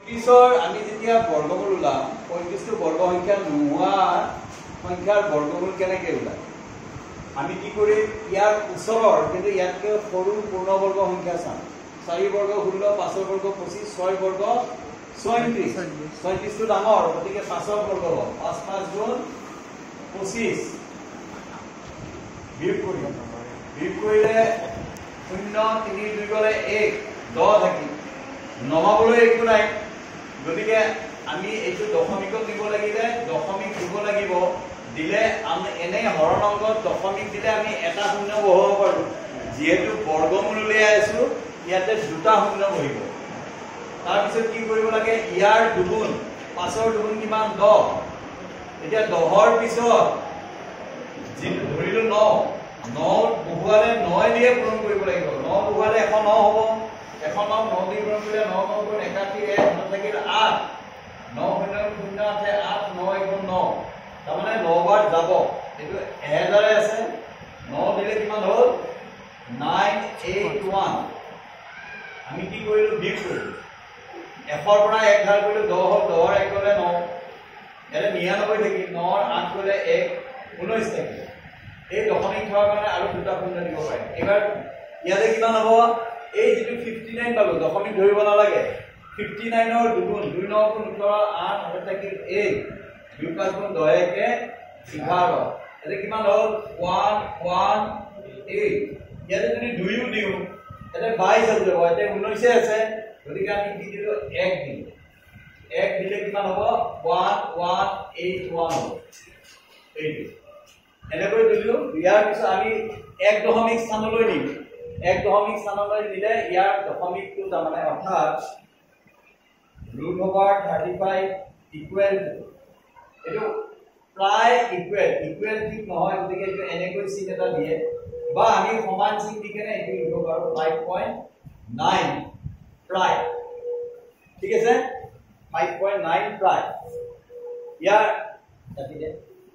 35 আমি যেতিয়া বৰ্গমূল উলাম 35 টো বৰ্গ সংখ্যা নোহোৱা সংখ্যাৰ বৰ্গমূল কেনেকৈ উলায় আমি কি কৰি ইয়াৰ উচৰৰ কিন্তু ইয়াতকৈ সৰু পূৰ্ণবৰ্গ সংখ্যা চাম 4 বৰ্গ 16 5 বৰ্গ 25 6 বৰ্গ 34 34 টো ডাঙৰ গতিকে 5 বৰ্গ 5 5 গুণ 25 বিয়োগ কৰিলে 0 3 2 গলে 1 10 থাকি নমাবলৈ একো নাই গতিকে আমি এইটো দশমিকত দিব লাগিলে দশমিক দিব লাগিব দিলে আমি এনে হৰণ অংকত দশমিক দিলে আমি এটা শূন্য বহাব পাৰো যেহেতু বৰ্গমূল উলিয়াই আছো ইয়াতে দুটা শূন্য বহিব তাৰ পিছত কি কৰিব লাগে ইয়াৰ দুগুণ 5ৰ দুগুণ কিমান 10 এতিয়া 10ৰ পিছত যিটো ধৰিলো 9 বহুৱালে 9 দিয়ে পূৰণ কৰিব লাগিব 9 বহুৱালে 109 হ'ব 109 দিয়ে পূৰণ কৰিলে 9 9 গুণ 81 1 থাকিল 8 9 0 0 আছে 8 9 গুণ 9 তাৰমানে 9 বাৰ যাব এটো 1000 আছে 9 দিলে কিমান হ'ল 981 আমি কি কৰিলো বিয়োগ কৰিলো এফৰ পৰা 1 ধাৰ কৰিলো 10 হ'ল 10ৰ 1 গলে 9 এৰে 99 থাকিল 9ৰ 8 গলে 1 19 থাকিল এই দশমিক থোৱাৰ কাৰণে আৰু দুটা শূন্য দিব পাৰে এবাৰ ইয়াতে কিমান হ'ব এই যেটো 59 পালো দশমিক ধৰিব নালাগে 59ৰ দুগুণ 2 9 গুণ 18 8 হবে থাকিল 1 2 5 গুণ 10 কে 11 এতে কিমান হ'ল 118 ইয়াতে যদি 2 দিও এতে 22 হৈ যাব এতে 19 আছে গতিকে আমি কি দিলো 1 দিলো 1 দিলে কিমান হ'ব 1181 হ'ব এইটো এনেকৈ দিলো ইয়াৰ পিছত আমি 1 দশমিক স্থানলৈ নিম 1 দশমিক স্থানলৈ নিলে ইয়াৰ দশমিকটো তাৰমানে অৰ্থাৎ √35 ইকুৱেল এটো প্ৰায় ইকুৱেল ঠিক নহয় গতিকে এটো এনেকৈ চিন এটা দিয়ে বা আমি সমান চিন দি কেনে এটো লিখিব পাৰো 5.9 প্ৰায় ঠিক আছে 5.9 প্ৰায় ইয়াৰ